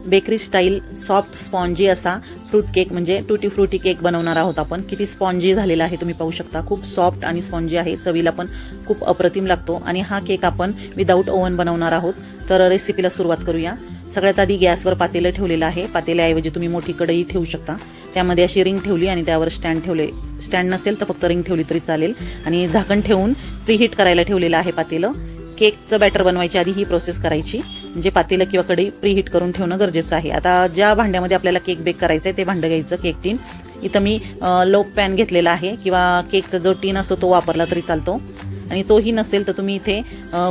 Bakery style soft spongy असा fruit cake म्हणजे टूटी फ्रुटी केक बनवणार आहोत आपण। किती स्पॉन्जी झालेला आहे तुम्ही पाहू शकता, खूप सॉफ्ट आणि स्पॉन्जी आहे, चवीला पण खूप अप्रतिम लागतो। आणि हा केक आपण विदाऊट ओव्हन बनवणार आहोत। तर रेसिपीला सुरुवात करूया। सगळ्यात आधी गॅसवर पातेलं ठेवलेलं आहे, पातेल्याऐवजी तुम्ही मोठी कढई ठेवू शकता। त्यामध्ये अशी रिंग ठेवली आणि त्यावर स्टँड ठेवले, स्टँड नसेल तर फक्त रिंग ठेवली तरी चालेल। आणि झाकण ठेवून प्रीहीट करायला ठेवलेलं आहे पातेलं। केकचं बॅटर बनवायच्या आधी ही प्रोसेस करायची, म्हणजे पातेलं किंवा कढई प्रीहीट करून ठेवणं गरजेचं आहे। आता ज्या भांड्यामध्ये आपल्याला केक बेक करायचं आहे ते भांडं घ्यायचं, केक टीन। इथं मी लो पॅन घेतलेला आहे किंवा केकचा जो टीन असतो तो वापरला तरी चालतो। आणि तोही नसेल तर तुम्ही इथे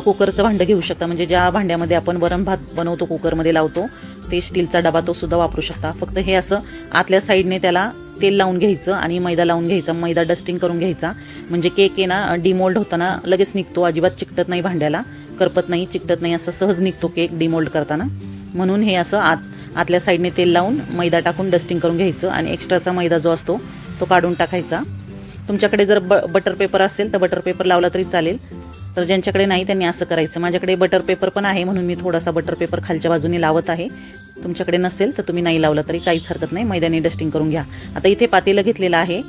कुकरचं भांडं घेऊ शकता, म्हणजे ज्या भांड्यामध्ये आपण वरण भात बनवतो कुकरमध्ये लावतो ते स्टीलचा डबा तो सुद्धा वापरू शकता। फक्त हे असं आतल्या साईडने त्याला तेल लावून घ्यायचं आणि मैदा लावून घ्यायचा, मैदा डस्टिंग करून घ्यायचा, म्हणजे केक आहे ना डिमोल्ड होताना लगेच निघतो, अजिबात चिकटत नाही, भांड्याला करपत नाही, चिकटत नाही, असं सहज निघतो केक डिमोल्ड करताना। म्हणून हे असं आतल्या साईडने तेल लावून मैदा टाकून डस्टिंग करून घ्यायचं आणि एक्स्ट्राचा मैदा जो असतो तो काढून टाकायचा। तुमच्याकडे जर बटर पेपर असेल तर बटर पेपर लावला तरी चालेल, तर ज्यांच्याकडे नाही त्यांनी असं करायचं। माझ्याकडे बटर पेपर पण आहे म्हणून मी थोडासा बटर पेपर खालच्या बाजूने लावत आहे। तुमच्याकडे नसेल तर तुम्ही नाही लावला तरी काहीच हरकत नाही, मैद्याने डस्टिंग करून घ्या। आता इथे पातेलं घेतलेलं आहे,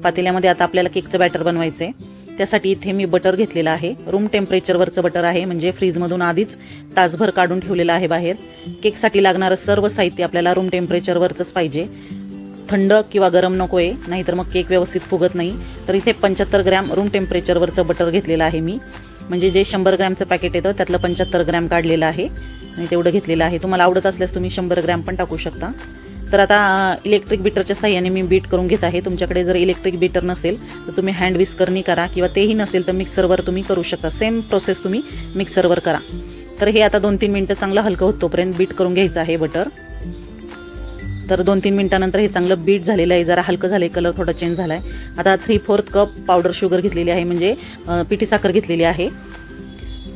पातेल्यामध्ये आता आपल्याला केकचं बॅटर बनवायचं आहे। त्यासाठी इथे मी बटर घेतलेलं आहे, रूम टेम्परेचरवरचं बटर आहे, म्हणजे फ्रीजमधून आधीच तासभर काढून ठेवलेलं आहे बाहेर। केकसाठी लागणारं सर्व साहित्य आपल्याला रूम टेम्परेचरवरचंच पाहिजे, थंड किंवा गरम नको आहे, नाहीतर मग केक व्यवस्थित फुगत नाही। तर इथे 75 ग्रॅम रूम टेम्परेचरवरचं बटर घेतलेलं आहे मी, म्हणजे जे 100 ग्रॅमचं पॅकेट येतं त्यातलं 75 ग्रॅम काढलेलं आहे आणि तेवढं घेतलेलं आहे। तुम्हाला आवडत असल्यास तुम्ही 100 ग्रॅम पण टाकू शकता। तर आता इलेक्ट्रिक बीटरच्या साहाय्याने मी बीट करून घेत आहे। तुमच्याकडे जर इलेक्ट्रिक बीटर नसेल तर तुम्ही हँड विस्करनी करा, किंवा तेही नसेल तर मिक्सरवर तुम्ही करू शकता, सेम प्रोसेस तुम्ही मिक्सरवर करा। तर हे आता 2-3 मिनिटं चांगलं हलकं होत तोपर्यंत बीट करून घ्यायचं आहे बटर। तर 2-3 मिनिटानंतर हे चांगलं बीट झालेलं आहे, जरा हलकं झालं, कलर थोडा चेंज झाला आहे। आता 3/4 कप पावडर शुगर घेतलेली आहे, म्हणजे पिठी साखर घेतलेली आहे।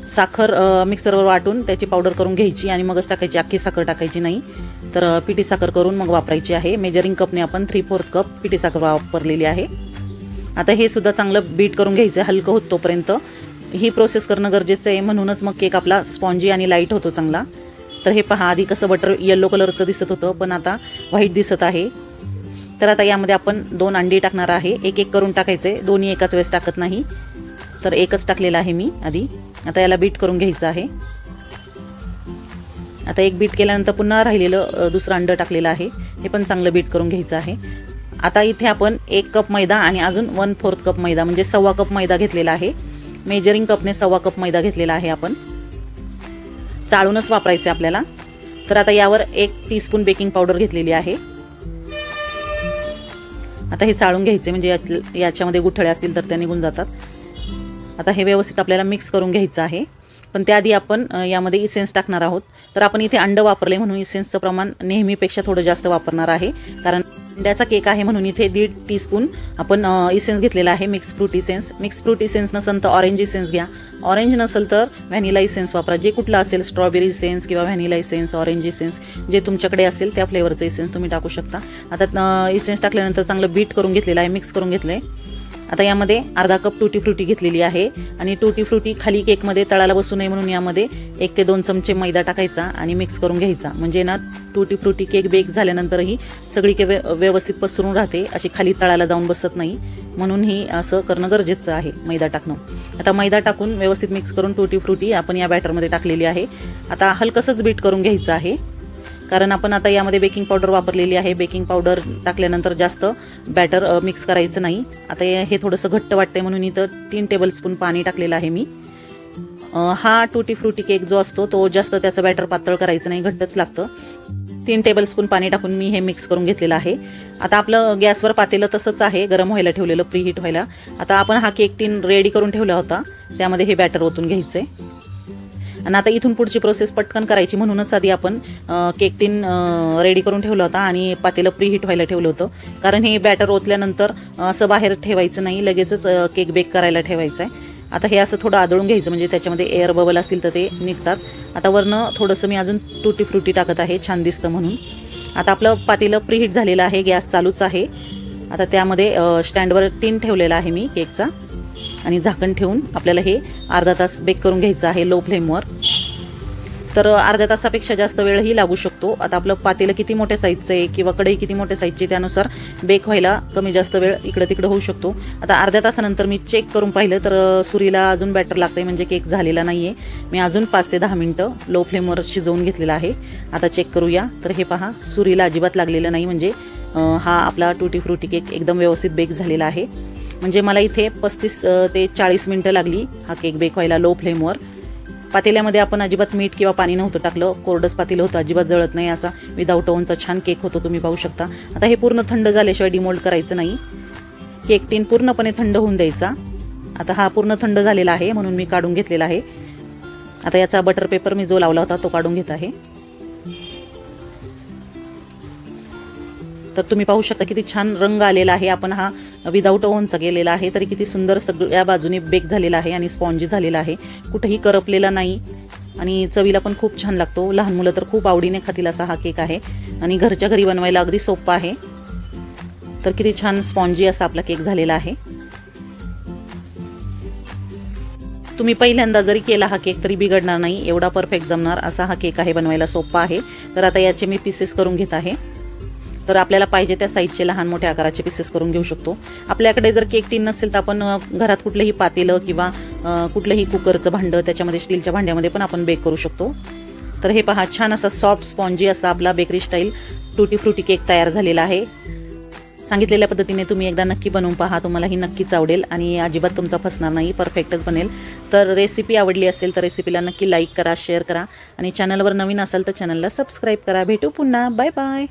साखर मिक्सरवर वाटून त्याची पावडर करून घ्यायची आणि मगच टाकायची, अख्खी साखर टाकायची नाही। तर पिठी साखर करून मग वापरायची आहे। मेजरिंग कपने आपण 3/4 कप पिठी साखर वापरलेली आहे। आता हे सुद्धा चांगलं बीट करून घ्यायचं हलकं होत तोपर्यंत, ही प्रोसेस करणं गरजेचं आहे, म्हणूनच मग केक आपला स्पॉन्जी आणि लाईट होतो चांगला। तर हे पहा, आधी कसं बटर येलो कलरचं दिसत होतं पण आता व्हाईट दिसत आहे। तर आता यामध्ये आपण 2 अंडी टाकणार आहे, एक एक करून टाकायचे, दोन्ही एकाच वेळेस टाकत नाही। तर एकच टाकलेलं आहे मी आधी। आता याला बीट करून घ्यायचं आहे। आता एक बीट केल्यानंतर पुन्हा राहिलेलं दुसरं अंड टाकलेलं आहे, हे पण चांगलं बीट करून घ्यायचं आहे। आता इथे आपण 1 कप मैदा आणि अजून 1/4 कप मैदा, म्हणजे 1/4 कप मैदा घेतलेला आहे। मेजरिंग कपने 1/4 कप मैदा घेतलेला आहे, आपण चाळूनच वापरायचे आपल्याला। तर आता यावर 1 टीस्पून बेकिंग पावडर घेतलेली आहे। आता हे चाळून घ्यायचे, म्हणजे याच्यामध्ये गुठळे असतील तर त्या निघून जातात। आता हे व्यवस्थित आपल्याला मिक्स करून घ्यायचं आहे, पण त्याआधी आपण यामध्ये इसेन्स टाकणार आहोत। तर आपण इथे अंड वापरले म्हणून इसेन्सचं प्रमाण नेहमीपेक्षा थोडं जास्त वापरणार आहे, कारण अंड्याचा केक आहे म्हणून इथे 1.5 टीस्पून आपण इसेन्स घेतलेला आहे, mix fruit essence. Mix fruit essence नसेल तर ऑरेंज इसेन्स घ्या, ऑरेंज नसेल तर व्हॅनिला इसेन्स वापरा, जे कुठलं असेल, स्ट्रॉबेरी इसेन्स किंवा व्हॅनिला इसेन्स, ऑरेंज इसेन्स, जे तुमच्याकडे असेल त्या फ्लेवरचं इसेन्स तुम्ही टाकू शकता। आता इसेन्स टाकल्यानंतर चांगलं बीट करून घेतलेलं आहे, मिक्स करून घेतलं आहे। आता यामध्ये अर्धा कप टूटी फ्रुटी घेतलेली आहे आणि टूटी फ्रुटी खाली केकमध्ये तळाला बसू नये म्हणून यामध्ये 1 ते 2 चमचे मैदा टाकायचा आणि मिक्स करून घ्यायचा, म्हणजे ना टूटी फ्रुटी केक बेक झाल्यानंतरही सगळी व्यवस्थित पसरून राहते, अशी खाली तळाला जाऊन बसत नाही, म्हणून ही असं करणं गरजेचं आहे, मैदा टाकणं। आता मैदा टाकून व्यवस्थित मिक्स करून टूटी फ्रुटी आपण या बॅटरमध्ये टाकलेली आहे। आता हलकसंच बीट करून घ्यायचं आहे, कारण आपण आता यामध्ये बेकिंग पावडर वापरलेली आहे। बेकिंग पावडर टाकल्यानंतर जास्त बॅटर मिक्स करायचं नाही। आता हे थोडंसं घट्ट वाटतंय म्हणून इथं 3 टेबलस्पून पाणी टाकलेलं आहे मी। हा टूटी फ्रुटी केक जो असतो तो जास्त त्याचं बॅटर पातळ करायचं नाही, घट्टच लागतं। 3 टेबलस्पून पाणी टाकून मी हे मिक्स करून घेतलेलं आहे। आता आपलं गॅसवर पातेलं तसंच आहे, गरम व्हायला ठेवलेलं, प्रीहीट व्हायला। आता आपण हा केक टीन रेडी करून ठेवला होता, त्यामध्ये हे बॅटर ओतून घ्यायचंय। आणि आता इथून पुढची प्रोसेस पटकन करायची म्हणूनच आधी आपण केक टीन रेडी करून ठेवलं होतं आणि पातेलं प्रीहीट व्हायला ठेवलं होतं, कारण हे बॅटर ओतल्यानंतर असं बाहेर ठेवायचं नाही, लगेचच केक बेक करायला ठेवायचं आहे। आता हे असं थोडं आदळून घ्यायचं, म्हणजे त्याच्यामध्ये एअर बबल असतील तर ते निघतात। आता वरनं थोडंसं मी अजून टूटी फ्रुटी टाकत आहे, छान दिसतं म्हणून। आता आपलं पातेलं प्रीहीट झालेलं आहे, गॅस चालूच आहे। आता त्यामध्ये स्टँडवर टीन ठेवलेला आहे मी केकचा आणि झाकण ठेवून आपल्याला हे अर्धा तास बेक करून घ्यायचं आहे लो फ्लेमवर। तर अर्ध्या तासापेक्षा जास्त वेळही लागू शकतो। आता आपलं पातेलं किती मोठ्या साईजचं आहे किंवा कढई किती मोठ्या साईजची त्यानुसार बेक व्हायला कमी जास्त वेळ इकडे तिकडे होऊ शकतो। आता अर्ध्या तासानंतर मी चेक करून पाहिलं तर सुरीला अजून बॅटर लागतंय, म्हणजे केक झालेला नाहीये। मी अजून 5 ते 10 मिनिटं लो फ्लेमवर शिजवून घेतलेला आहे। आता चेक करूया। तर हे पहा, सुरीला अजिबात लागलेलं नाही, म्हणजे हा आपला टूटी फ्रूटी केक एकदम व्यवस्थित बेक झालेला आहे। म्हणजे मला इथे 35 ते 40 मिनिटं लागली हा केक बेक व्हायला लो फ्लेमवर। पातेल्यामध्ये आपण अजिबात मीठ किंवा पाणी नव्हतं टाकलं, कोरडंच पातेलं होतं, अजिबात जळत नाही असा विदाऊट ओव्हनचा छान केक होतो, तुम्ही पाहू शकता। आता हे पूर्ण थंड झाल्याशिवाय डिमोल्ड करायचं नाही, केक टीन पूर्णपणे थंड होऊन द्यायचा। आता हा पूर्ण थंड झालेला आहे म्हणून मी काढून घेतलेला आहे। आता याचा बटर पेपर मी जो लावला होता तो काढून घेत आहे। तर तुम्ही पाहू शकता किती छान रंग आलेला आहे। आपण हा विदाऊट ओव्हनचा केलेला आहे तरी किती सुंदर सगळ्या बाजूने बेक झालेला आहे आणि स्पॉन्जी झालेला आहे, कुठेही करपलेला नाही आणि चवीला पण खूप छान लागतो। लहान मुलं तर खूप आवडीने खातील असा हा केक आहे आणि घरच्या घरी बनवायला अगदी सोपा आहे। तर किती छान स्पॉन्जी असा आपला केक झालेला आहे। तुम्ही पहिल्यांदा जरी केला हा केक तरी बिघडणार नाही, एवढा परफेक्ट जमणार असा हा केक आहे, बनवायला सोपा आहे। तर आता याचे मी पीसेस करून घेत आहे। तर आपल्याला पाहिजे त्या साईजचे लहान मोठ्या आकाराचे पीसेस करून घेऊ शकतो। आपल्याकडे जर केक टीन नसेल तर आपण घरात कुठलेही पातेलं किंवा कुठलंही कुकरचं भांडं त्याच्यामध्ये स्टीलच्या भांड्यामध्ये पण आपण बेक करू शकतो। तर हे पहा, छान असा सॉफ्ट स्पॉन्जी असा आपला bakery style tutti frutti cake तयार झालेला आहे। सांगितलेल्या पद्धतीने तुम्ही एकदा नक्की बनवून पहा, तुम्हाला ही नक्कीच आवडेल आणि अजिबात तुमचा फसणार नाही, परफेक्टच बनेल। तर रेसिपी आवडली असेल तर रेसिपीला नक्की लाईक करा, शेअर करा आणि चॅनलवर नवीन असाल तर चॅनलला सबस्क्राईब करा। भेटू पुन्हा, बाय बाय।